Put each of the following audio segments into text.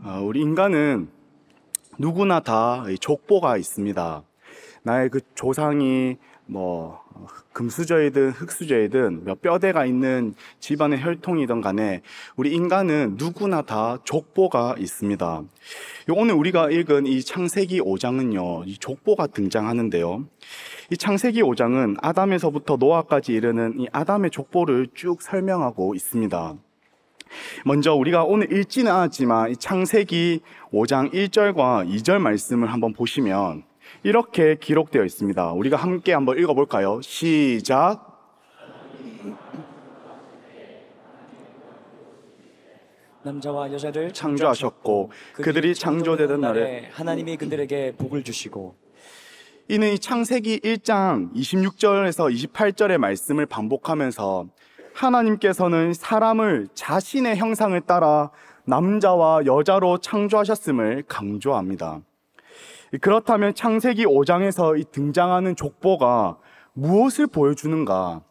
우리 인간은 누구나 다 족보가 있습니다. 나의 그 조상이 금수저이든 흙수저이든 몇 뼈대가 있는 집안의 혈통이든 간에 우리 인간은 누구나 다 족보가 있습니다. 오늘 우리가 읽은 이 창세기 5장은요, 이 족보가 등장하는데요. 이 창세기 5장은 아담에서부터 노아까지 이르는 이 아담의 족보를 쭉 설명하고 있습니다. 먼저 우리가 오늘 읽지는 않았지만 이 창세기 5장 1절과 2절 말씀을 한번 보시면 이렇게 기록되어 있습니다. 우리가 함께 한번 읽어볼까요? 시작! 남자와 여자를 창조하셨고 그들이 창조되던 날에 하나님이 그들에게 복을 주시고. 이는 이 창세기 1장 26절에서 28절의 말씀을 반복하면서 하나님께서는 사람을 자신의 형상을 따라 남자와 여자로 창조하셨음을 강조합니다. 그렇다면 창세기 5장에서 등장하는 족보가 무엇을 보여주는가?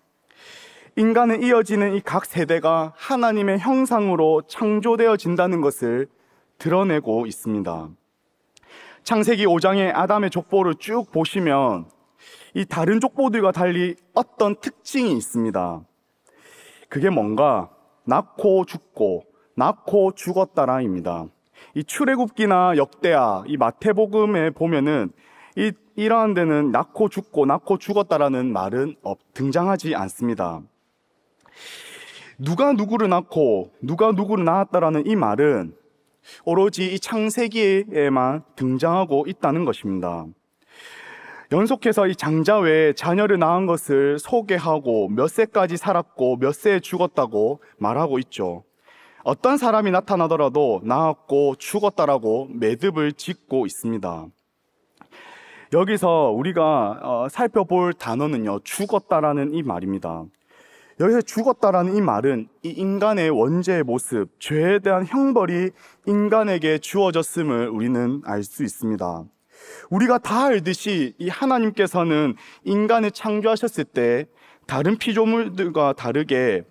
인간에 이어지는 이 각 세대가 하나님의 형상으로 창조되어진다는 것을 드러내고 있습니다. 창세기 5장의 아담의 족보를 쭉 보시면 이 다른 족보들과 달리 어떤 특징이 있습니다. 그게 뭔가? 낳고 죽고 낳고 죽었다라입니다. 이 출애굽기나 역대하, 이 마태복음에 보면은 이러한 데는 낳고 죽고 낳고 죽었다라는 말은 등장하지 않습니다. 누가 누구를 낳고 누가 누구를 낳았다라는 이 말은 오로지 이 창세기에만 등장하고 있다는 것입니다. 연속해서 이 장자 외에 자녀를 낳은 것을 소개하고 몇 세까지 살았고 몇 세에 죽었다고 말하고 있죠. 어떤 사람이 나타나더라도 낳았고 죽었다라고 매듭을 짓고 있습니다. 여기서 우리가 살펴볼 단어는요, 죽었다라는 이 말입니다. 여기서 죽었다라는 이 말은 이 인간의 원죄의 모습, 죄에 대한 형벌이 인간에게 주어졌음을 우리는 알 수 있습니다. 우리가 다 알듯이 이 하나님께서는 인간을 창조하셨을 때 다른 피조물들과 다르게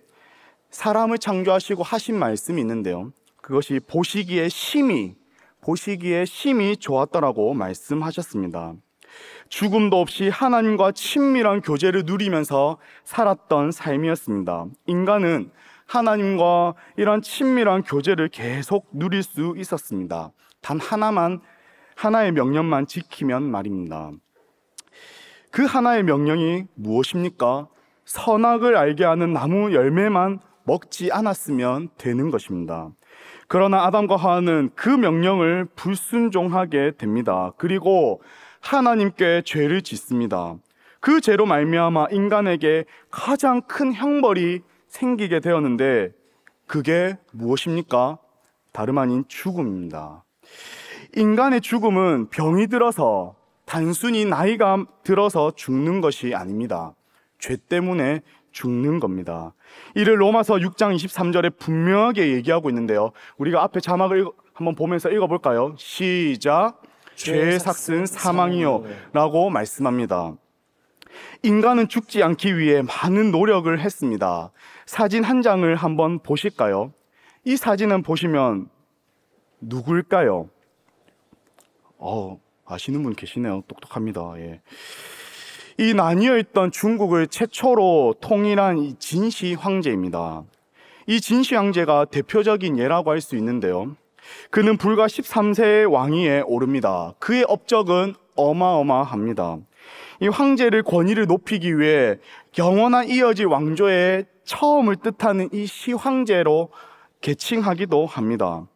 사람을 창조하시고 하신 말씀이 있는데요. 그것이 보시기에 심히 좋았더라고 말씀하셨습니다. 죽음도 없이 하나님과 친밀한 교제를 누리면서 살았던 삶이었습니다. 인간은 하나님과 이런 친밀한 교제를 계속 누릴 수 있었습니다. 단 하나의 명령만 지키면 말입니다. 그 하나의 명령이 무엇입니까? 선악을 알게 하는 나무 열매만 먹지 않았으면 되는 것입니다. 그러나 아담과 하와는 그 명령을 불순종하게 됩니다. 그리고 하나님께 죄를 짓습니다. 그 죄로 말미암아 인간에게 가장 큰 형벌이 생기게 되었는데 그게 무엇입니까? 다름 아닌 죽음입니다. 인간의 죽음은 병이 들어서 단순히 나이가 들어서 죽는 것이 아닙니다. 죄 때문에 죽는 겁니다. 이를 로마서 6장 23절에 분명하게 얘기하고 있는데요. 우리가 앞에 자막을 한번 보면서 읽어볼까요? 시작! 죄의 삭은 사망이요 라고 말씀합니다. 인간은 죽지 않기 위해 많은 노력을 했습니다. 사진 한 장을 한번 보실까요? 이 사진은 보시면 누굴까요? 아시는 분 계시네요. 똑똑합니다. 예. 이 나뉘어 있던 중국을 최초로 통일한 이 진시 황제입니다. 이 진시 황제가 대표적인 예라고 할 수 있는데요. 그는 불과 13세의 왕위에 오릅니다. 그의 업적은 어마어마합니다. 이 황제를 권위를 높이기 위해 영원한 이어질 왕조의 처음을 뜻하는 이 시황제로 계칭하기도 합니다.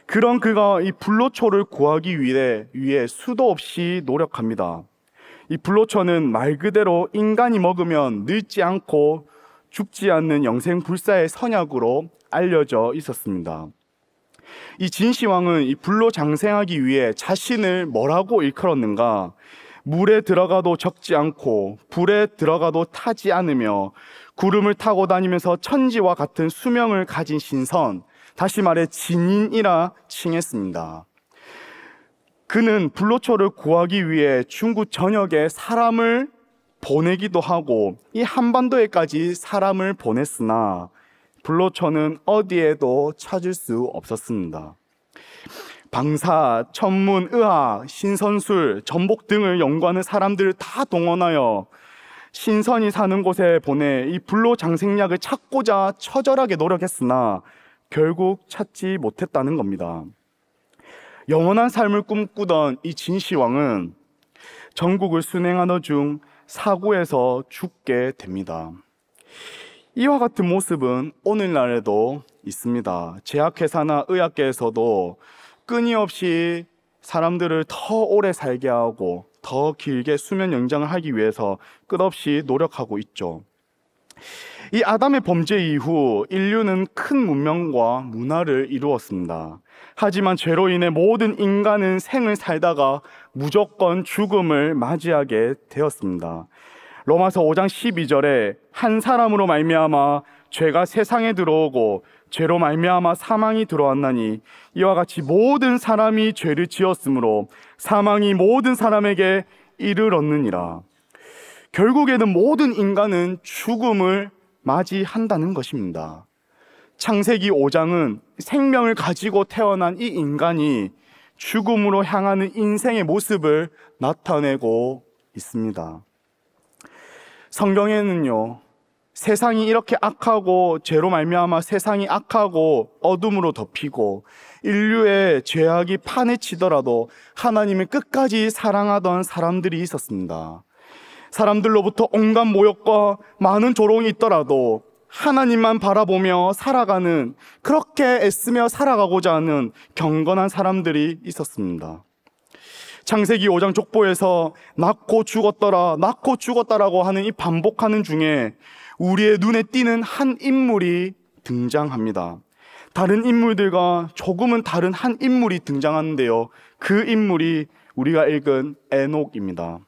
그런 그가 이 불로초를 구하기 위해 수도 없이 노력합니다. 이 불로초는 말 그대로 인간이 먹으면 늙지 않고 죽지 않는 영생불사의 선약으로 알려져 있었습니다. 이 진시황은 이 불로 장생하기 위해 자신을 뭐라고 일컬었는가? 물에 들어가도 적지 않고 불에 들어가도 타지 않으며 구름을 타고 다니면서 천지와 같은 수명을 가진 신선, 다시 말해 진인이라 칭했습니다. 그는 불로초를 구하기 위해 중국 전역에 사람을 보내기도 하고 이 한반도에까지 사람을 보냈으나 불로초는 어디에도 찾을 수 없었습니다. 방사, 천문, 의학, 신선술, 전복 등을 연구하는 사람들을 다 동원하여 신선이 사는 곳에 보내 이 불로장생약을 찾고자 처절하게 노력했으나 결국 찾지 못했다는 겁니다. 영원한 삶을 꿈꾸던 이 진시황은 전국을 순행하던 중 사고에서 죽게 됩니다. 이와 같은 모습은 오늘날에도 있습니다. 제약회사나 의학계에서도 끊임없이 사람들을 더 오래 살게 하고 더 길게 수면 연장을 하기 위해서 끝없이 노력하고 있죠. 이 아담의 범죄 이후 인류는 큰 문명과 문화를 이루었습니다. 하지만 죄로 인해 모든 인간은 생을 살다가 무조건 죽음을 맞이하게 되었습니다. 로마서 5장 12절에 한 사람으로 말미암아 죄가 세상에 들어오고 죄로 말미암아 사망이 들어왔나니 이와 같이 모든 사람이 죄를 지었으므로 사망이 모든 사람에게 이르렀느니라. 결국에는 모든 인간은 죽음을 맞이한다는 것입니다. 창세기 5장은 생명을 가지고 태어난 이 인간이 죽음으로 향하는 인생의 모습을 나타내고 있습니다. 성경에는요, 세상이 이렇게 악하고 죄로 말미암아 세상이 악하고 어둠으로 덮이고 인류의 죄악이 판에 치더라도 하나님을 끝까지 사랑하던 사람들이 있었습니다. 사람들로부터 온갖 모욕과 많은 조롱이 있더라도 하나님만 바라보며 살아가는, 그렇게 애쓰며 살아가고자 하는 경건한 사람들이 있었습니다. 창세기 5장 족보에서 낳고 죽었다라고 하는 이 반복하는 중에 우리의 눈에 띄는 한 인물이 등장합니다. 다른 인물들과 조금은 다른 한 인물이 등장하는데요, 그 인물이 우리가 읽은 에녹입니다.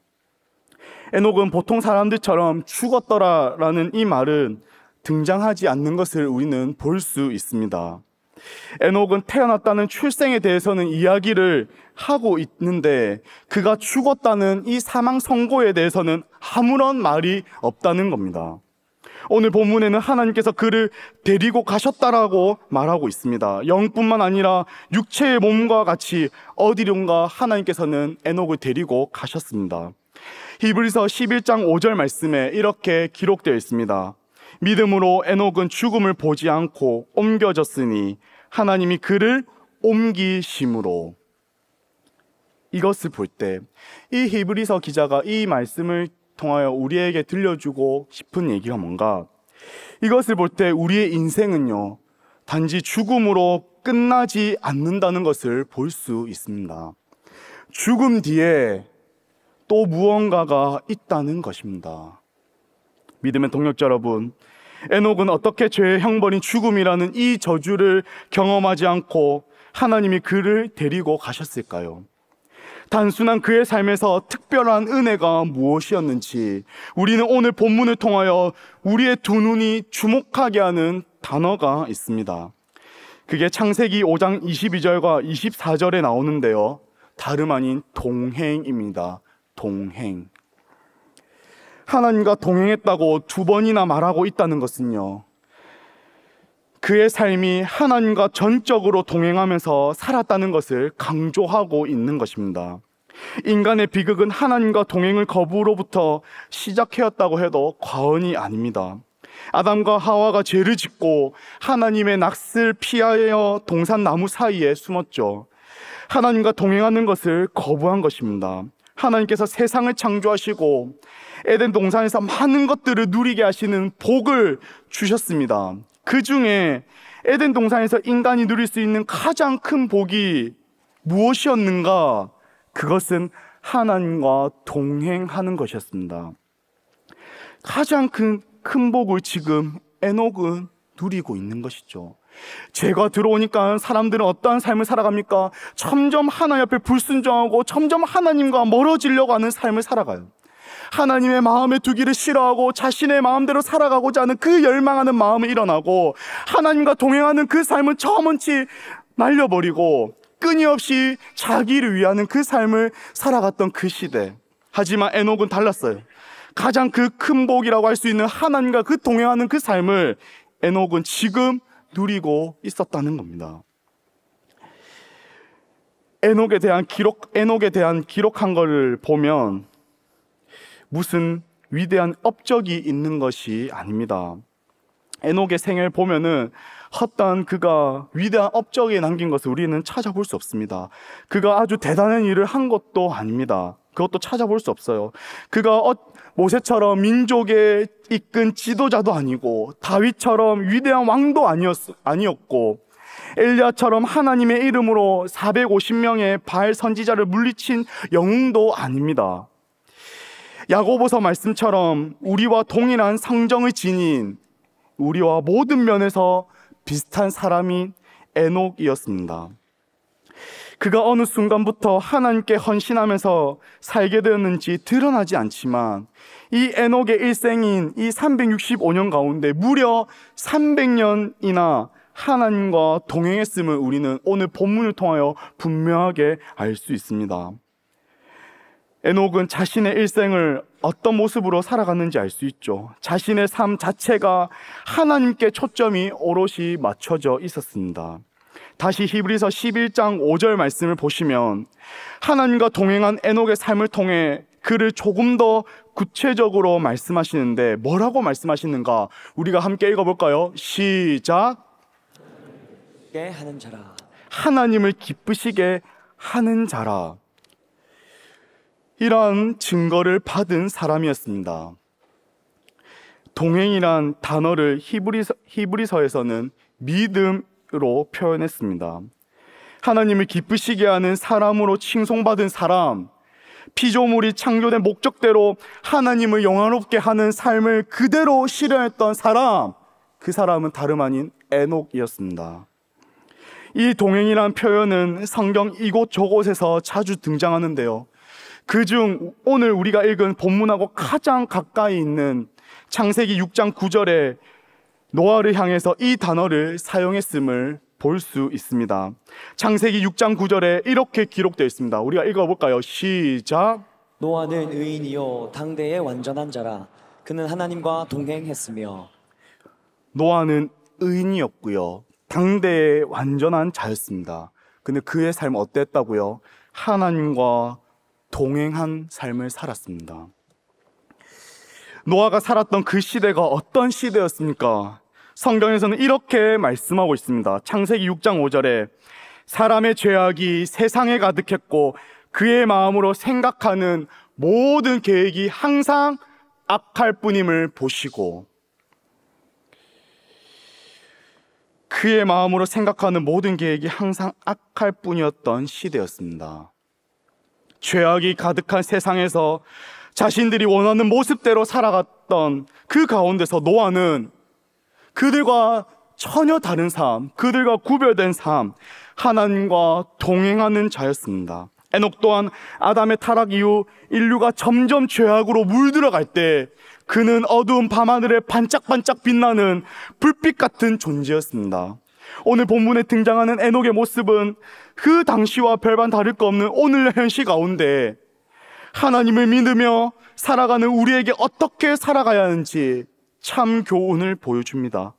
에녹은 보통 사람들처럼 죽었더라라는 이 말은 등장하지 않는 것을 우리는 볼 수 있습니다. 에녹은 태어났다는 출생에 대해서는 이야기를 하고 있는데 그가 죽었다는 이 사망 선고에 대해서는 아무런 말이 없다는 겁니다. 오늘 본문에는 하나님께서 그를 데리고 가셨다라고 말하고 있습니다. 영뿐만 아니라 육체의 몸과 같이 어디론가 하나님께서는 에녹을 데리고 가셨습니다. 히브리서 11장 5절 말씀에 이렇게 기록되어 있습니다. 믿음으로 에녹은 죽음을 보지 않고 옮겨졌으니 하나님이 그를 옮기심으로. 이것을 볼 때 이 히브리서 기자가 이 말씀을 통하여 우리에게 들려주고 싶은 얘기가 뭔가, 이것을 볼 때 우리의 인생은요, 단지 죽음으로 끝나지 않는다는 것을 볼 수 있습니다. 죽음 뒤에 또 무언가가 있다는 것입니다. 믿음의 동역자 여러분, 에녹은 어떻게 죄의 형벌인 죽음이라는 이 저주를 경험하지 않고 하나님이 그를 데리고 가셨을까요? 단순한 그의 삶에서 특별한 은혜가 무엇이었는지 우리는 오늘 본문을 통하여 우리의 두 눈이 주목하게 하는 단어가 있습니다. 그게 창세기 5장 22절과 24절에 나오는데요, 다름 아닌 동행입니다. 동행. 하나님과 동행했다고 두 번이나 말하고 있다는 것은요, 그의 삶이 하나님과 전적으로 동행하면서 살았다는 것을 강조하고 있는 것입니다. 인간의 비극은 하나님과 동행을 거부로부터 시작해왔다고 해도 과언이 아닙니다. 아담과 하와가 죄를 짓고 하나님의 낯을 피하여 동산나무 사이에 숨었죠. 하나님과 동행하는 것을 거부한 것입니다. 하나님께서 세상을 창조하시고 에덴 동산에서 많은 것들을 누리게 하시는 복을 주셨습니다. 그 중에 에덴 동산에서 인간이 누릴 수 있는 가장 큰 복이 무엇이었는가? 그것은 하나님과 동행하는 것이었습니다. 가장 큰 복을 지금 에녹은 누리고 있는 것이죠. 죄가 들어오니까 사람들은 어떠한 삶을 살아갑니까? 점점 하나님 앞에 불순종하고 점점 하나님과 멀어지려고 하는 삶을 살아가요. 하나님의 마음에 두기를 싫어하고 자신의 마음대로 살아가고자 하는 그 열망하는 마음이 일어나고 하나님과 동행하는 그 삶은 저먼치 날려버리고 끊임없이 자기를 위하는 그 삶을 살아갔던 그 시대. 하지만 에녹은 달랐어요. 가장 그 큰 복이라고 할 수 있는 하나님과 그 동행하는 그 삶을 에녹은 지금 누리고 있었다는 겁니다. 에녹에 대한 기록한 것을 보면 무슨 위대한 업적이 있는 것이 아닙니다. 에녹의 생애를 보면은 헛단 그가 위대한 업적에 남긴 것을 우리는 찾아볼 수 없습니다. 그가 아주 대단한 일을 한 것도 아닙니다. 그것도 찾아볼 수 없어요. 그가 모세처럼 민족에 이끈 지도자도 아니고, 다윗처럼 위대한 왕도 아니었고, 엘리야처럼 하나님의 이름으로 450명의 바알 선지자를 물리친 영웅도 아닙니다. 야고보서 말씀처럼 우리와 동일한 성정의 지닌, 우리와 모든 면에서 비슷한 사람이 에녹이었습니다. 그가 어느 순간부터 하나님께 헌신하면서 살게 되었는지 드러나지 않지만, 이 에녹의 일생인 이 365년 가운데 무려 300년이나 하나님과 동행했음을 우리는 오늘 본문을 통하여 분명하게 알 수 있습니다. 에녹은 자신의 일생을 어떤 모습으로 살아갔는지 알 수 있죠. 자신의 삶 자체가 하나님께 초점이 오롯이 맞춰져 있었습니다. 다시 히브리서 11장 5절 말씀을 보시면 하나님과 동행한 에녹의 삶을 통해 그를 조금 더 구체적으로 말씀하시는데, 뭐라고 말씀하시는가? 우리가 함께 읽어볼까요? 시작. 하는 자라. 하나님을 기쁘시게 하는 자라. 이러한 증거를 받은 사람이었습니다. 동행이란 단어를 히브리서에서는 믿음으로 표현했습니다. 하나님을 기쁘시게 하는 사람으로 칭송받은 사람, 피조물이 창조된 목적대로 하나님을 영화롭게 하는 삶을 그대로 실현했던 사람, 그 사람은 다름 아닌 에녹이었습니다. 이 동행이란 표현은 성경 이곳저곳에서 자주 등장하는데요, 그중 오늘 우리가 읽은 본문하고 가장 가까이 있는 창세기 6장 9절에 노아를 향해서 이 단어를 사용했음을 볼 수 있습니다. 창세기 6장 9절에 이렇게 기록되어 있습니다. 우리가 읽어볼까요? 시작. 노아는 의인이요 당대의 완전한 자라. 그는 하나님과 동행했으며. 노아는 의인이었고요, 당대의 완전한 자였습니다. 근데 그의 삶은 어땠다고요? 하나님과 동행한 삶을 살았습니다. 노아가 살았던 그 시대가 어떤 시대였습니까? 성경에서는 이렇게 말씀하고 있습니다. 창세기 6장 5절에 사람의 죄악이 세상에 가득했고 그의 마음으로 생각하는 모든 계획이 항상 악할 뿐임을 보시고, 그의 마음으로 생각하는 모든 계획이 항상 악할 뿐이었던 시대였습니다. 죄악이 가득한 세상에서 자신들이 원하는 모습대로 살아갔던 그 가운데서 노아는 그들과 전혀 다른 삶, 그들과 구별된 삶, 하나님과 동행하는 자였습니다. 에녹 또한 아담의 타락 이후 인류가 점점 죄악으로 물들어갈 때 그는 어두운 밤하늘에 반짝반짝 빛나는 불빛 같은 존재였습니다. 오늘 본문에 등장하는 에녹의 모습은 그 당시와 별반 다를 거 없는 오늘의 현실 가운데 하나님을 믿으며 살아가는 우리에게 어떻게 살아가야 하는지 참 교훈을 보여줍니다.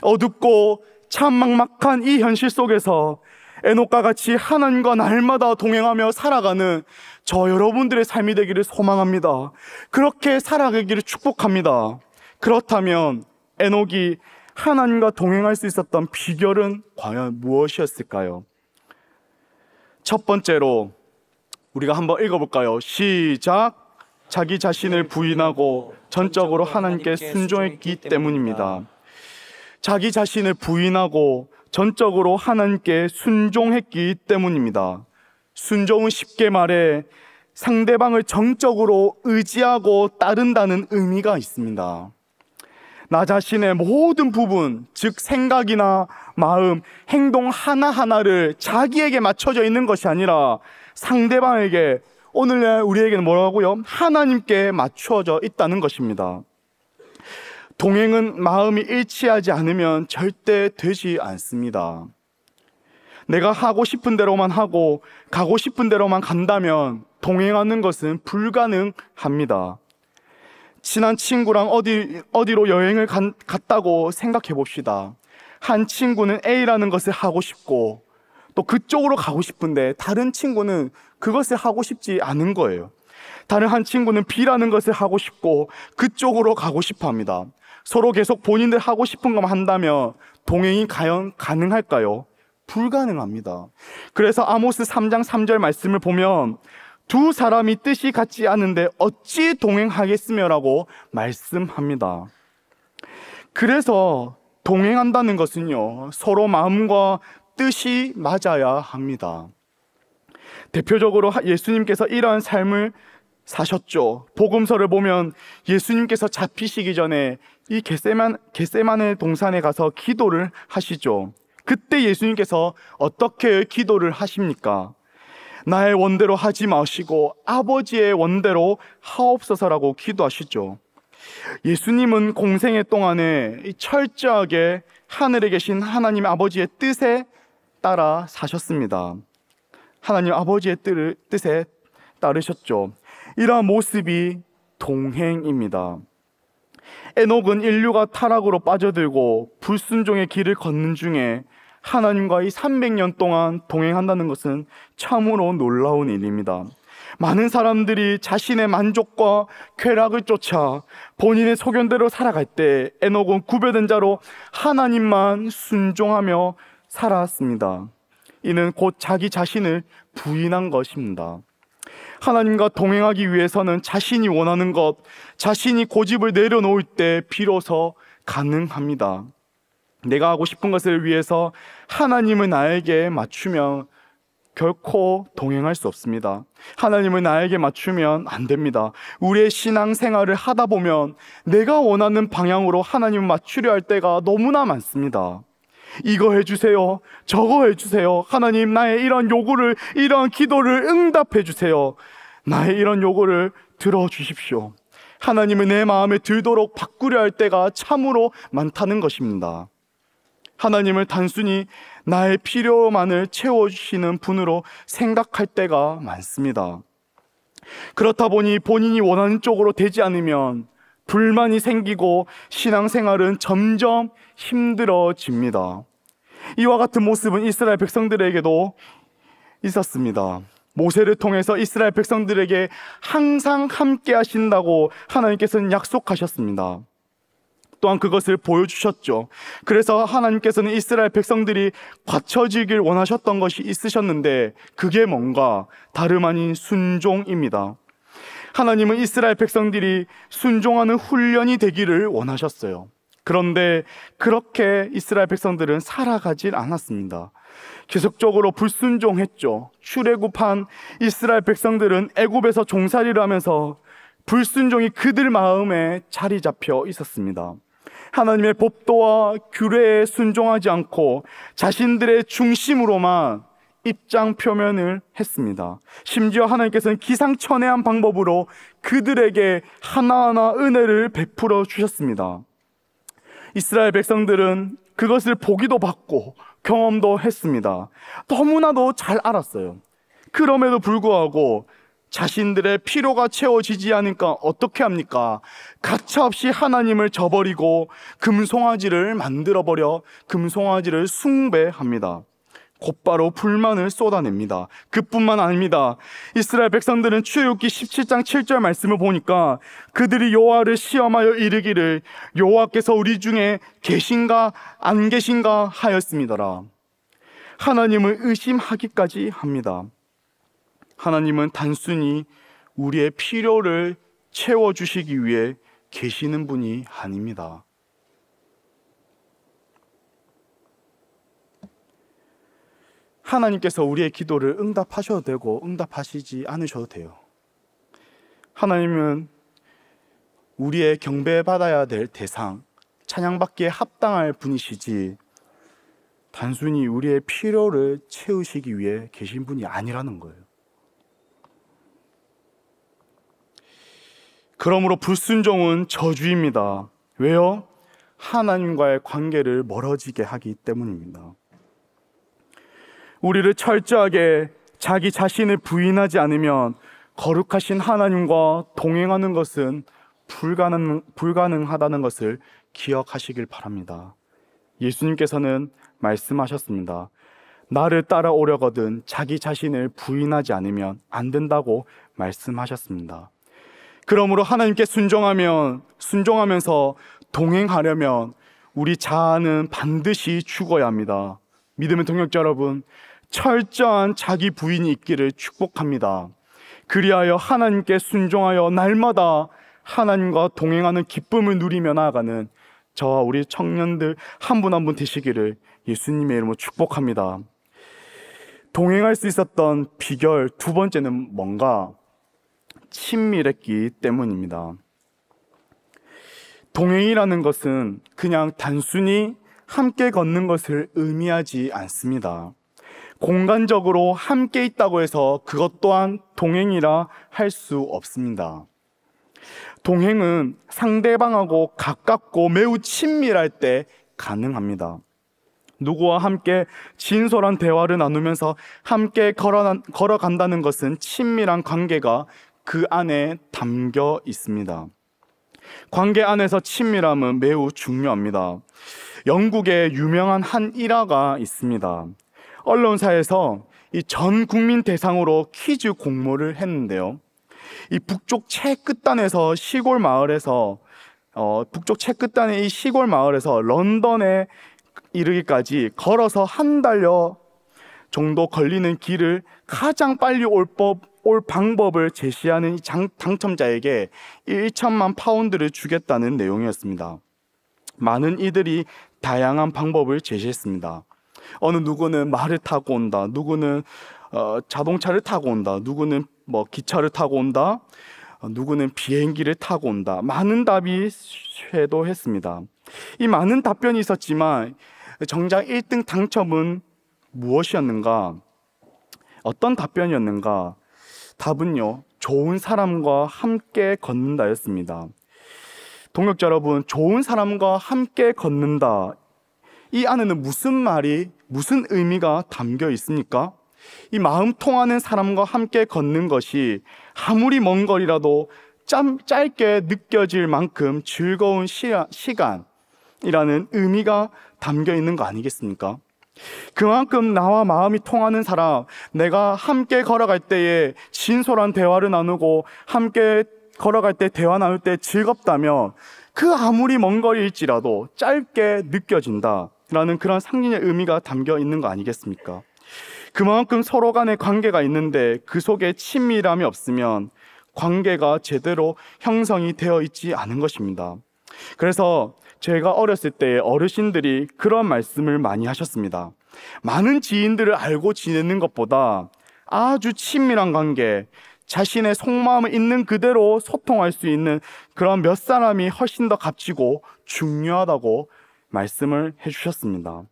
어둡고 참 막막한 이 현실 속에서 에녹과 같이 하나님과 날마다 동행하며 살아가는 저 여러분들의 삶이 되기를 소망합니다. 그렇게 살아가기를 축복합니다. 그렇다면 에녹이 하나님과 동행할 수 있었던 비결은 과연 무엇이었을까요? 첫 번째로 우리가 한번 읽어볼까요? 시작. 자기 자신을 부인하고 전적으로 하나님께 순종했기 때문입니다. 자기 자신을 부인하고 전적으로 하나님께 순종했기 때문입니다. 순종은 쉽게 말해 상대방을 정적으로 의지하고 따른다는 의미가 있습니다. 나 자신의 모든 부분, 즉 생각이나 마음, 행동 하나하나를 자기에게 맞춰져 있는 것이 아니라 상대방에게, 오늘날 우리에게는 뭐라고요? 하나님께 맞춰져 있다는 것입니다. 동행은 마음이 일치하지 않으면 절대 되지 않습니다. 내가 하고 싶은 대로만 하고 가고 싶은 대로만 간다면 동행하는 것은 불가능합니다. 친한 친구랑 어디로 여행을 갔다고 생각해 봅시다. 한 친구는 A라는 것을 하고 싶고 또 그쪽으로 가고 싶은데 다른 친구는 그것을 하고 싶지 않은 거예요. 다른 한 친구는 B라는 것을 하고 싶고 그쪽으로 가고 싶어 합니다. 서로 계속 본인들 하고 싶은 것만 한다면 동행이 과연 가능할까요? 불가능합니다. 그래서 아모스 3장 3절 말씀을 보면 두 사람이 뜻이 같지 않은데 어찌 동행하겠으며라고 말씀합니다. 그래서 동행한다는 것은요, 서로 마음과 뜻이 맞아야 합니다. 대표적으로 예수님께서 이러한 삶을 사셨죠. 복음서를 보면 예수님께서 잡히시기 전에 이 겟세마네 동산에 가서 기도를 하시죠. 그때 예수님께서 어떻게 기도를 하십니까? 나의 원대로 하지 마시고 아버지의 원대로 하옵소서라고 기도하시죠. 예수님은 공생애 동안에 철저하게 하늘에 계신 하나님 아버지의 뜻에 따라 사셨습니다. 하나님 아버지의 뜻에 따르셨죠. 이러한 모습이 동행입니다. 에녹은 인류가 타락으로 빠져들고 불순종의 길을 걷는 중에 하나님과 이 300년 동안 동행한다는 것은 참으로 놀라운 일입니다. 많은 사람들이 자신의 만족과 쾌락을 쫓아 본인의 소견대로 살아갈 때 에녹은 구별된 자로 하나님만 순종하며 살았습니다. 이는 곧 자기 자신을 부인한 것입니다. 하나님과 동행하기 위해서는 자신이 원하는 것, 자신이 고집을 내려놓을 때 비로소 가능합니다. 내가 하고 싶은 것을 위해서 하나님을 나에게 맞추면 결코 동행할 수 없습니다. 하나님을 나에게 맞추면 안 됩니다. 우리의 신앙생활을 하다 보면 내가 원하는 방향으로 하나님을 맞추려 할 때가 너무나 많습니다. 이거 해주세요, 저거 해주세요, 하나님 나의 이런 요구를, 이런 기도를 응답해 주세요, 나의 이런 요구를 들어주십시오. 하나님을 내 마음에 들도록 바꾸려 할 때가 참으로 많다는 것입니다. 하나님을 단순히 나의 필요만을 채워주시는 분으로 생각할 때가 많습니다. 그렇다 보니 본인이 원하는 쪽으로 되지 않으면 불만이 생기고 신앙생활은 점점 힘들어집니다. 이와 같은 모습은 이스라엘 백성들에게도 있었습니다. 모세를 통해서 이스라엘 백성들에게 항상 함께 하신다고 하나님께서는 약속하셨습니다. 또한 그것을 보여주셨죠. 그래서 하나님께서는 이스라엘 백성들이 갖춰지길 원하셨던 것이 있으셨는데 그게 뭔가 다름 아닌 순종입니다. 하나님은 이스라엘 백성들이 순종하는 훈련이 되기를 원하셨어요. 그런데 그렇게 이스라엘 백성들은 살아가질 않았습니다. 계속적으로 불순종했죠. 출애굽한 이스라엘 백성들은 애굽에서 종살이를 하면서 불순종이 그들 마음에 자리 잡혀 있었습니다. 하나님의 법도와 규례에 순종하지 않고 자신들의 중심으로만 입장 표면을 했습니다. 심지어 하나님께서는 기상천외한 방법으로 그들에게 하나하나 은혜를 베풀어 주셨습니다. 이스라엘 백성들은 그것을 보기도 받고 경험도 했습니다. 너무나도 잘 알았어요. 그럼에도 불구하고 자신들의 필요가 채워지지 않으니까 어떻게 합니까? 가차없이 하나님을 저버리고 금송아지를 만들어버려 금송아지를 숭배합니다. 곧바로 불만을 쏟아냅니다. 그뿐만 아닙니다. 이스라엘 백성들은 출애굽기 17장 7절 말씀을 보니까 그들이 여호와를 시험하여 이르기를 여호와께서 우리 중에 계신가 안 계신가 하였습니다라. 하나님을 의심하기까지 합니다. 하나님은 단순히 우리의 필요를 채워주시기 위해 계시는 분이 아닙니다. 하나님께서 우리의 기도를 응답하셔도 되고 응답하시지 않으셔도 돼요. 하나님은 우리의 경배받아야 될 대상, 찬양받기에 합당할 분이시지 단순히 우리의 필요를 채우시기 위해 계신 분이 아니라는 거예요. 그러므로 불순종은 저주입니다. 왜요? 하나님과의 관계를 멀어지게 하기 때문입니다. 우리를 철저하게 자기 자신을 부인하지 않으면 거룩하신 하나님과 동행하는 것은 불가능하다는 것을 기억하시길 바랍니다. 예수님께서는 말씀하셨습니다. 나를 따라오려거든 자기 자신을 부인하지 않으면 안 된다고 말씀하셨습니다. 그러므로 하나님께 순종하면서 동행하려면 우리 자아는 반드시 죽어야 합니다. 믿음의 동역자 여러분, 철저한 자기 부인이 있기를 축복합니다. 그리하여 하나님께 순종하여 날마다 하나님과 동행하는 기쁨을 누리며 나아가는 저와 우리 청년들 한 분 한 분 되시기를 예수님의 이름으로 축복합니다. 동행할 수 있었던 비결 두 번째는 뭔가? 친밀했기 때문입니다. 동행이라는 것은 그냥 단순히 함께 걷는 것을 의미하지 않습니다. 공간적으로 함께 있다고 해서 그것 또한 동행이라 할 수 없습니다. 동행은 상대방하고 가깝고 매우 친밀할 때 가능합니다. 누구와 함께 진솔한 대화를 나누면서 함께 걸어간다는 것은 친밀한 관계가 그 안에 담겨 있습니다. 관계 안에서 친밀함은 매우 중요합니다. 영국에 유명한 한 일화가 있습니다. 언론사에서 이 전 국민 대상으로 퀴즈 공모를 했는데요. 이 북쪽 최끝단에서 시골 마을에서 북쪽 최끝단의 이 시골 마을에서 런던에 이르기까지 걸어서 한 달여 정도 걸리는 길을 가장 빨리 올 방법을 제시하는 이 당첨자에게 1천만 파운드를 주겠다는 내용이었습니다. 많은 이들이 다양한 방법을 제시했습니다. 어느 누구는 말을 타고 온다, 누구는 자동차를 타고 온다, 누구는 기차를 타고 온다, 누구는 비행기를 타고 온다. 많은 답이 쇄도했습니다. 이 많은 답변이 있었지만 정작 1등 당첨은 무엇이었는가? 어떤 답변이었는가? 답은요, 좋은 사람과 함께 걷는다였습니다. 동역자 여러분, 좋은 사람과 함께 걷는다, 이 안에는 무슨 의미가 담겨 있습니까? 이 마음 통하는 사람과 함께 걷는 것이 아무리 먼 거리라도 짧게 느껴질 만큼 즐거운 시간이라는 의미가 담겨 있는 거 아니겠습니까? 그만큼 나와 마음이 통하는 사람, 내가 함께 걸어갈 때에 진솔한 대화를 나누고 함께 걸어갈 때 대화 나눌 때 즐겁다면 그 아무리 먼 거리일지라도 짧게 느껴진다라는 그런 상징의 의미가 담겨 있는 거 아니겠습니까? 그만큼 서로 간의 관계가 있는데 그 속에 친밀함이 없으면 관계가 제대로 형성이 되어 있지 않은 것입니다. 그래서 제가 어렸을 때 어르신들이 그런 말씀을 많이 하셨습니다. 많은 지인들을 알고 지내는 것보다 아주 친밀한 관계, 자신의 속마음을 있는 그대로 소통할 수 있는 그런 몇 사람이 훨씬 더 값지고 중요하다고 말씀을 해주셨습니다.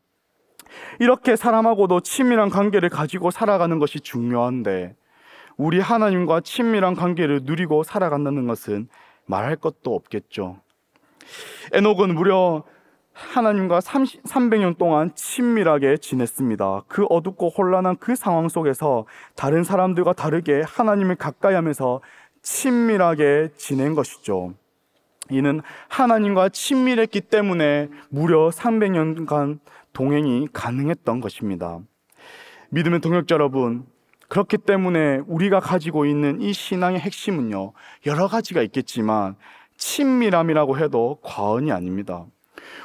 이렇게 사람하고도 친밀한 관계를 가지고 살아가는 것이 중요한데 우리 하나님과 친밀한 관계를 누리고 살아간다는 것은 말할 것도 없겠죠. 에녹은 무려 하나님과 300년 동안 친밀하게 지냈습니다. 그 어둡고 혼란한 그 상황 속에서 다른 사람들과 다르게 하나님을 가까이 하면서 친밀하게 지낸 것이죠. 이는 하나님과 친밀했기 때문에 무려 300년간 동행이 가능했던 것입니다. 믿음의 동역자 여러분, 그렇기 때문에 우리가 가지고 있는 이 신앙의 핵심은요, 여러 가지가 있겠지만 친밀함이라고 해도 과언이 아닙니다.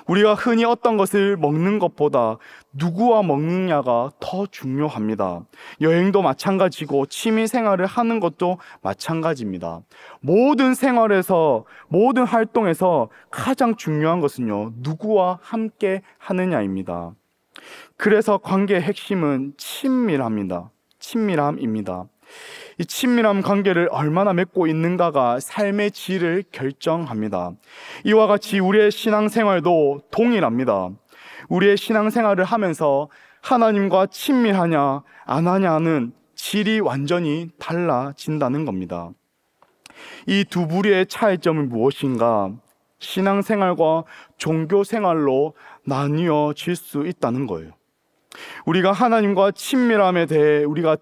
우리가 흔히 어떤 것을 먹는 것보다 누구와 먹느냐가 더 중요합니다. 여행도 마찬가지고 취미 생활을 하는 것도 마찬가지입니다. 모든 생활에서, 모든 활동에서 가장 중요한 것은요, 누구와 함께 하느냐입니다. 그래서 관계의 핵심은 친밀함입니다. 이 친밀한 관계를 얼마나 맺고 있는가가 삶의 질을 결정합니다. 이와 같이 우리의 신앙생활도 동일합니다. 우리의 신앙생활을 하면서 하나님과 친밀하냐 안 하냐는 질이 완전히 달라진다는 겁니다. 이 두 부류의 차이점은 무엇인가? 신앙생활과 종교생활로 나뉘어질 수 있다는 거예요. 우리가 하나님과 친밀함에 대해 우리가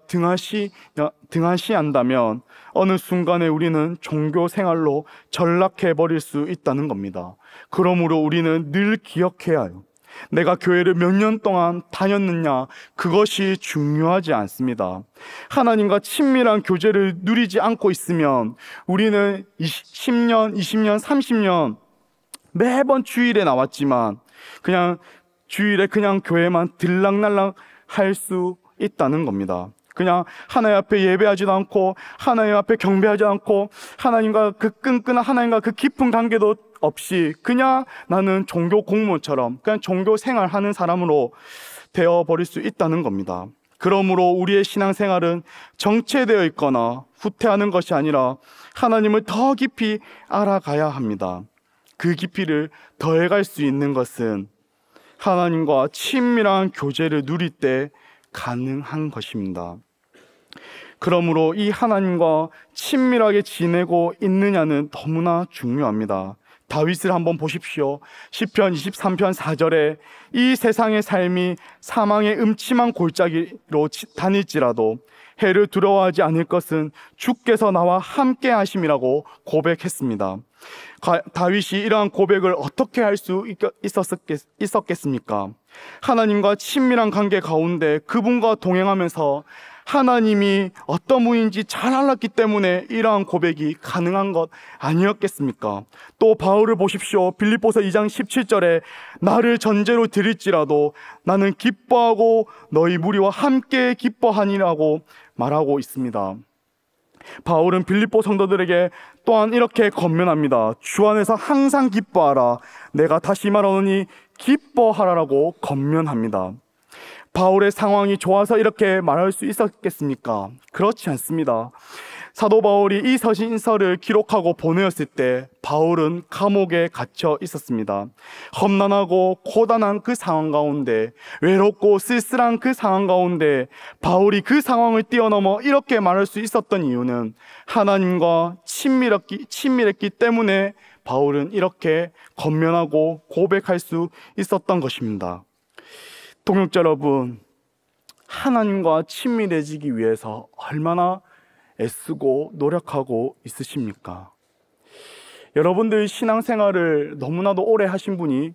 등한시한다면 어느 순간에 우리는 종교 생활로 전락해 버릴 수 있다는 겁니다. 그러므로 우리는 늘 기억해야 해요. 내가 교회를 몇 년 동안 다녔느냐, 그것이 중요하지 않습니다. 하나님과 친밀한 교제를 누리지 않고 있으면 우리는 10년, 20년, 30년 매번 주일에 나왔지만 그냥 주일에 그냥 교회만 들락날락 할 수 있다는 겁니다. 그냥 하나님 앞에 예배하지도 않고 하나님 앞에 경배하지 않고 하나님과 그 끈끈한 하나님과 그 깊은 관계도 없이 그냥 나는 종교 공무원처럼 그냥 종교 생활하는 사람으로 되어버릴 수 있다는 겁니다. 그러므로 우리의 신앙생활은 정체되어 있거나 후퇴하는 것이 아니라 하나님을 더 깊이 알아가야 합니다. 그 깊이를 더해갈 수 있는 것은 하나님과 친밀한 교제를 누릴 때 가능한 것입니다. 그러므로 이 하나님과 친밀하게 지내고 있느냐는 너무나 중요합니다. 다윗을 한번 보십시오. 시편 23편 4절에 이 세상의 삶이 사망의 음침한 골짜기로 다닐지라도 해를 두려워하지 않을 것은 주께서 나와 함께 하심이라고 고백했습니다. 다윗이 이러한 고백을 어떻게 할 수 있었겠습니까? 하나님과 친밀한 관계 가운데 그분과 동행하면서 하나님이 어떤 분인지 잘 알았기 때문에 이러한 고백이 가능한 것 아니었겠습니까? 또 바울을 보십시오. 빌립보서 2장 17절에 나를 전제로 드릴지라도 나는 기뻐하고 너희 무리와 함께 기뻐하니라고 말하고 있습니다. 바울은 빌립보 성도들에게 또한 이렇게 권면합니다. 주 안에서 항상 기뻐하라. 내가 다시 말하노니 기뻐하라라고 권면합니다. 바울의 상황이 좋아서 이렇게 말할 수 있었겠습니까? 그렇지 않습니다. 사도 바울이 이 서신서를 기록하고 보내었을 때 바울은 감옥에 갇혀 있었습니다. 험난하고 고단한 그 상황 가운데, 외롭고 쓸쓸한 그 상황 가운데 바울이 그 상황을 뛰어넘어 이렇게 말할 수 있었던 이유는 하나님과 친밀했기 때문에 바울은 이렇게 권면하고 고백할 수 있었던 것입니다. 동역자 여러분, 하나님과 친밀해지기 위해서 얼마나 애쓰고 노력하고 있으십니까? 여러분들 신앙생활을 너무나도 오래 하신 분이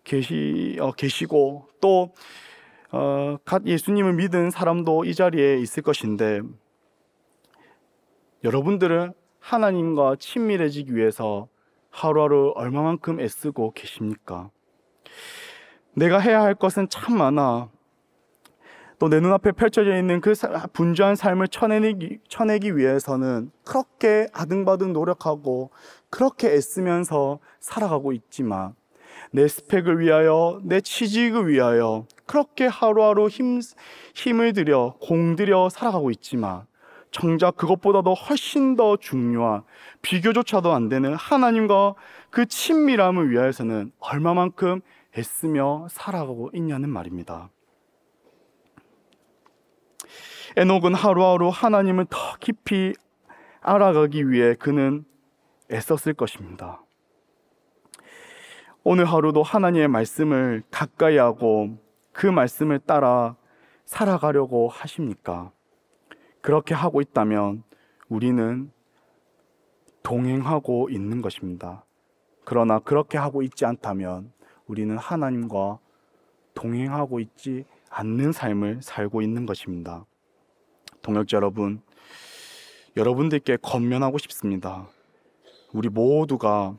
계시고 또 갓 예수님을 믿은 사람도 이 자리에 있을 것인데, 여러분들은 하나님과 친밀해지기 위해서 하루하루 얼마만큼 애쓰고 계십니까? 내가 해야 할 것은 참 많아. 또 내 눈앞에 펼쳐져 있는 그 분주한 삶을 쳐내기 위해서는 그렇게 아등바등 노력하고 그렇게 애쓰면서 살아가고 있지만, 내 스펙을 위하여, 내 취직을 위하여 그렇게 하루하루 힘을 들여 공들여 살아가고 있지만, 정작 그것보다도 훨씬 더 중요한, 비교조차도 안 되는 하나님과 그 친밀함을 위하여서는 얼마만큼 애쓰며 살아가고 있냐는 말입니다. 에녹은 하루하루 하나님을 더 깊이 알아가기 위해 그는 애썼을 것입니다. 오늘 하루도 하나님의 말씀을 가까이 하고 그 말씀을 따라 살아가려고 하십니까? 그렇게 하고 있다면 우리는 동행하고 있는 것입니다. 그러나 그렇게 하고 있지 않다면 우리는 하나님과 동행하고 있지 않는 삶을 살고 있는 것입니다. 동역자 여러분, 여러분들께 권면하고 싶습니다. 우리 모두가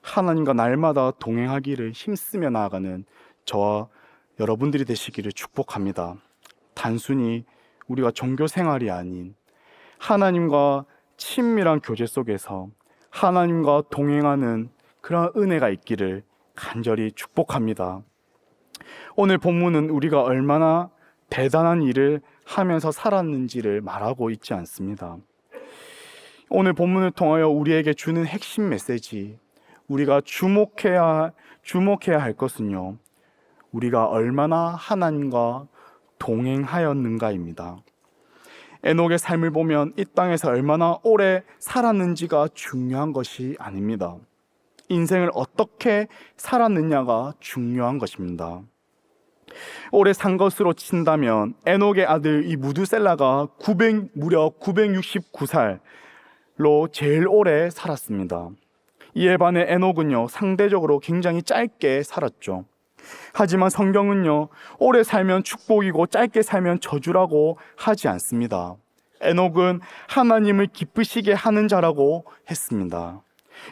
하나님과 날마다 동행하기를 힘쓰며 나아가는 저와 여러분들이 되시기를 축복합니다. 단순히 우리가 종교 생활이 아닌 하나님과 친밀한 교제 속에서 하나님과 동행하는 그런 은혜가 있기를 간절히 축복합니다. 오늘 본문은 우리가 얼마나 대단한 일을 하면서 살았는지를 말하고 있지 않습니다. 오늘 본문을 통하여 우리에게 주는 핵심 메시지, 우리가 주목해야 할 것은요, 우리가 얼마나 하나님과 동행하였는가입니다. 에녹의 삶을 보면 이 땅에서 얼마나 오래 살았는지가 중요한 것이 아닙니다. 인생을 어떻게 살았느냐가 중요한 것입니다. 오래 산 것으로 친다면 에녹의 아들 이 무두셀라가 무려 969살로 제일 오래 살았습니다. 이에 반해 에녹은요, 상대적으로 굉장히 짧게 살았죠. 하지만 성경은요, 오래 살면 축복이고 짧게 살면 저주라고 하지 않습니다. 에녹은 하나님을 기쁘시게 하는 자라고 했습니다.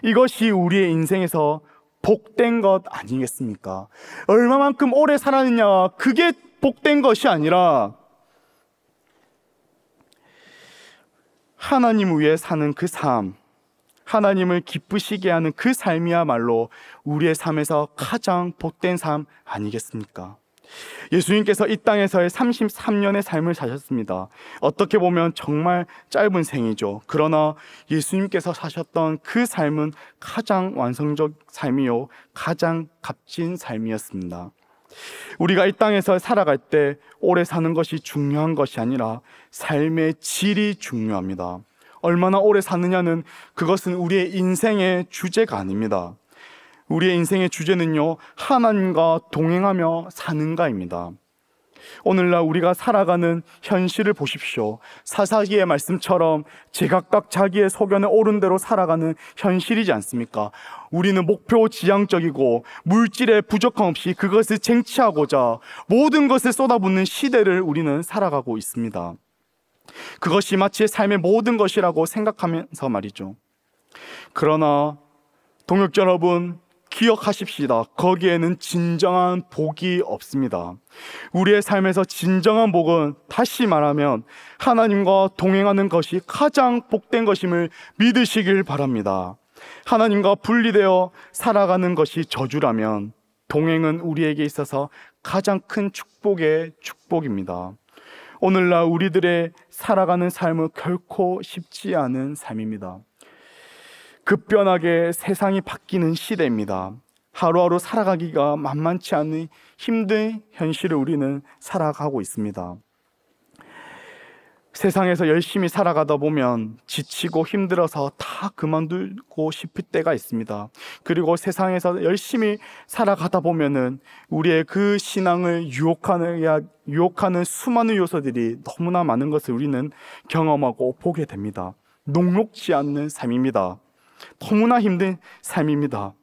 이것이 우리의 인생에서 복된 것 아니겠습니까? 얼마만큼 오래 살았느냐, 그게 복된 것이 아니라 하나님 위해 사는 그 삶, 하나님을 기쁘시게 하는 그 삶이야말로 우리의 삶에서 가장 복된 삶 아니겠습니까? 예수님께서 이 땅에서의 33년의 삶을 사셨습니다. 어떻게 보면 정말 짧은 생이죠. 그러나 예수님께서 사셨던 그 삶은 가장 완성적 삶이요, 가장 값진 삶이었습니다. 우리가 이 땅에서 살아갈 때 오래 사는 것이 중요한 것이 아니라 삶의 질이 중요합니다. 얼마나 오래 사느냐는, 그것은 우리의 인생의 주제가 아닙니다. 우리의 인생의 주제는요, 하나님과 동행하며 사는가입니다. 오늘날 우리가 살아가는 현실을 보십시오. 사사기의 말씀처럼 제각각 자기의 소견에 옳은 대로 살아가는 현실이지 않습니까? 우리는 목표 지향적이고 물질의 부족함 없이 그것을 쟁취하고자 모든 것을 쏟아붓는 시대를 우리는 살아가고 있습니다. 그것이 마치 삶의 모든 것이라고 생각하면서 말이죠. 그러나 동역자 여러분, 기억하십시다. 거기에는 진정한 복이 없습니다. 우리의 삶에서 진정한 복은, 다시 말하면 하나님과 동행하는 것이 가장 복된 것임을 믿으시길 바랍니다. 하나님과 분리되어 살아가는 것이 저주라면 동행은 우리에게 있어서 가장 큰 축복의 축복입니다. 오늘날 우리들의 살아가는 삶은 결코 쉽지 않은 삶입니다. 급변하게 세상이 바뀌는 시대입니다. 하루하루 살아가기가 만만치 않은 힘든 현실을 우리는 살아가고 있습니다. 세상에서 열심히 살아가다 보면 지치고 힘들어서 다 그만두고 싶을 때가 있습니다. 그리고 세상에서 열심히 살아가다 보면은 우리의 그 신앙을 유혹하는 수많은 요소들이 너무나 많은 것을 우리는 경험하고 보게 됩니다. 녹록지 않는 삶입니다. 너무나 힘든 삶입니다.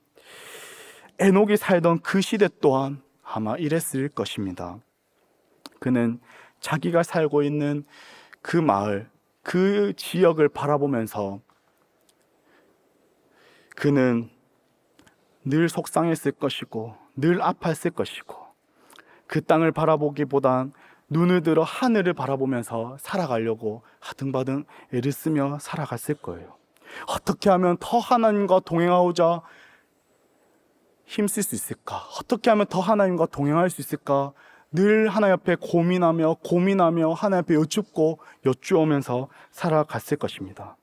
에녹이 살던 그 시대 또한 아마 이랬을 것입니다. 그는 자기가 살고 있는 그 마을, 그 지역을 바라보면서 그는 늘 속상했을 것이고 늘 아팠을 것이고, 그 땅을 바라보기보단 눈을 들어 하늘을 바라보면서 살아가려고 하등바등 애를 쓰며 살아갔을 거예요. 어떻게 하면 더 하나님과 동행하고자 힘쓸 수 있을까? 어떻게 하면 더 하나님과 동행할 수 있을까? 늘 하나님 앞에 고민하며 하나님 앞에 여쭈어면서 살아갔을 것입니다.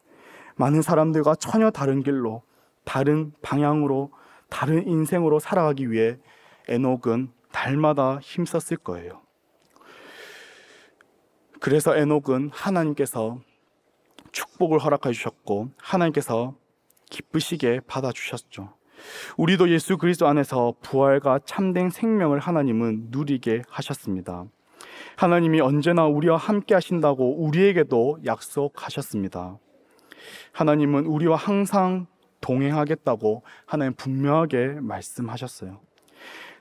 많은 사람들과 전혀 다른 길로, 다른 방향으로, 다른 인생으로 살아가기 위해 에녹은 날마다 힘썼을 거예요. 그래서 에녹은 하나님께서 축복을 허락해 주셨고 하나님께서 기쁘시게 받아주셨죠. 우리도 예수 그리스도 안에서 부활과 참된 생명을 하나님은 누리게 하셨습니다. 하나님이 언제나 우리와 함께 하신다고 우리에게도 약속하셨습니다. 하나님은 우리와 항상 동행하겠다고 하나님 분명하게 말씀하셨어요.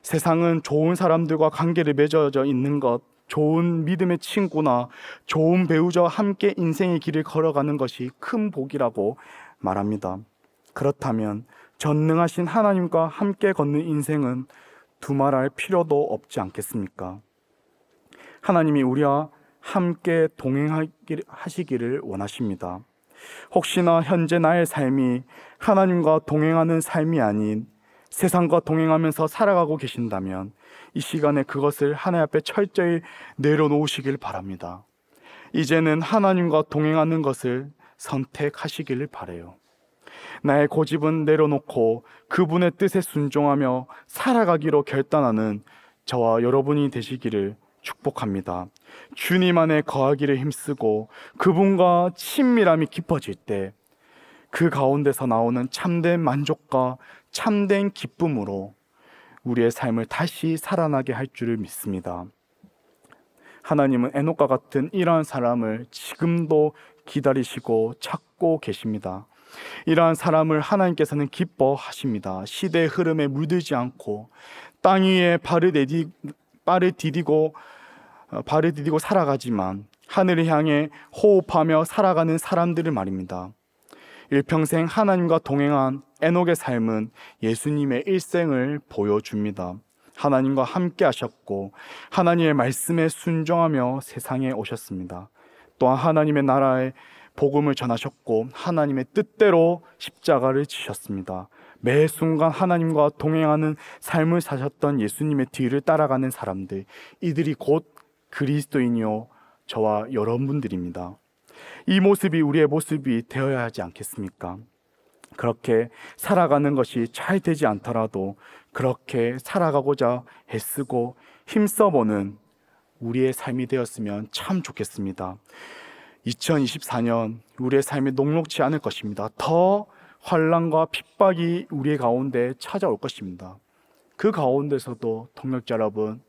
세상은 좋은 사람들과 관계를 맺어져 있는 것, 좋은 믿음의 친구나 좋은 배우자와 함께 인생의 길을 걸어가는 것이 큰 복이라고 말합니다. 그렇다면 전능하신 하나님과 함께 걷는 인생은 두말할 필요도 없지 않겠습니까? 하나님이 우리와 함께 동행하시기를 원하십니다. 혹시나 현재 나의 삶이 하나님과 동행하는 삶이 아닌 세상과 동행하면서 살아가고 계신다면 이 시간에 그것을 하나님 앞에 철저히 내려놓으시길 바랍니다. 이제는 하나님과 동행하는 것을 선택하시기를 바라요. 나의 고집은 내려놓고 그분의 뜻에 순종하며 살아가기로 결단하는 저와 여러분이 되시기를 축복합니다. 주님 안에 거하기를 힘쓰고 그분과 친밀함이 깊어질 때 그 가운데서 나오는 참된 만족과 참된 기쁨으로 우리의 삶을 다시 살아나게 할 줄을 믿습니다. 하나님은 에녹과 같은 이러한 사람을 지금도 기다리시고 찾고 계십니다. 이러한 사람을 하나님께서는 기뻐하십니다. 시대의 흐름에 물들지 않고 땅 위에 발을 디디고 살아가지만 하늘을 향해 호흡하며 살아가는 사람들을 말입니다. 일평생 하나님과 동행한 에녹의 삶은 예수님의 일생을 보여줍니다. 하나님과 함께 하셨고 하나님의 말씀에 순종하며 세상에 오셨습니다. 또한 하나님의 나라의 복음을 전하셨고 하나님의 뜻대로 십자가를 지셨습니다. 매 순간 하나님과 동행하는 삶을 사셨던 예수님의 뒤를 따라가는 사람들, 이들이 곧 그리스도인이요 저와 여러분들입니다. 이 모습이 우리의 모습이 되어야 하지 않겠습니까? 그렇게 살아가는 것이 잘 되지 않더라도 그렇게 살아가고자 애쓰고 힘써보는 우리의 삶이 되었으면 참 좋겠습니다. 2024년 우리의 삶이 녹록지 않을 것입니다. 더 환난과 핍박이 우리의 가운데 찾아올 것입니다. 그 가운데서도 동역자 여러분,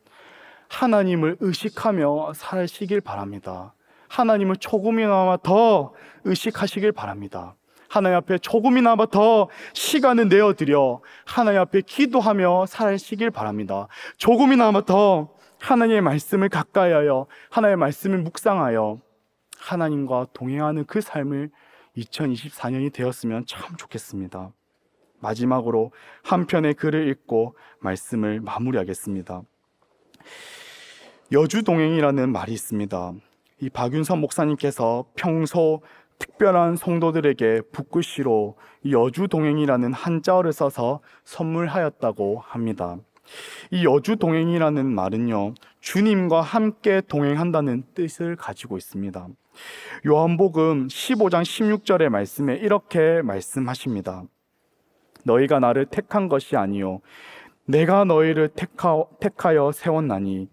하나님을 의식하며 사시길 바랍니다. 하나님을 조금이나마 더 의식하시길 바랍니다. 하나님 앞에 조금이나마 더 시간을 내어드려 하나님 앞에 기도하며 사시길 바랍니다. 조금이나마 더 하나님의 말씀을 가까이 하여 하나님의 말씀을 묵상하여 하나님과 동행하는 그 삶을 2024년이 되었으면 참 좋겠습니다. 마지막으로 한 편의 글을 읽고 말씀을 마무리하겠습니다. 여주동행이라는 말이 있습니다. 이 박윤선 목사님께서 평소 특별한 성도들에게 붓글씨로 여주동행이라는 한자어를 써서 선물하였다고 합니다. 이 여주동행이라는 말은요, 주님과 함께 동행한다는 뜻을 가지고 있습니다. 요한복음 15장 16절의 말씀에 이렇게 말씀하십니다. 너희가 나를 택한 것이 아니요 내가 너희를 택하여 세웠나니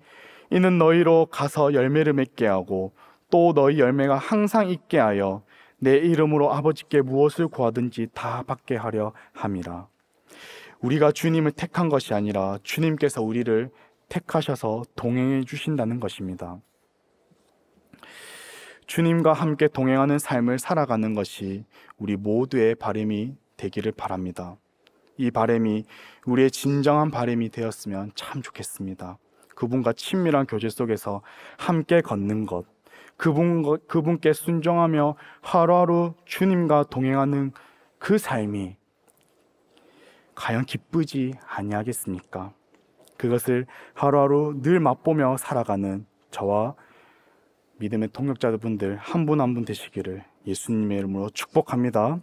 이는 너희로 가서 열매를 맺게 하고 또 너희 열매가 항상 있게 하여 내 이름으로 아버지께 무엇을 구하든지 다 받게 하려 함이라. 우리가 주님을 택한 것이 아니라 주님께서 우리를 택하셔서 동행해 주신다는 것입니다. 주님과 함께 동행하는 삶을 살아가는 것이 우리 모두의 바람이 되기를 바랍니다. 이 바람이 우리의 진정한 바람이 되었으면 참 좋겠습니다. 그분과 친밀한 교제 속에서 함께 걷는 것, 그분께 순종하며 하루하루 주님과 동행하는 그 삶이 과연 기쁘지 아니하겠습니까? 그것을 하루하루 늘 맛보며 살아가는 저와 믿음의 동역자분들 한 분 한 분 되시기를 예수님의 이름으로 축복합니다.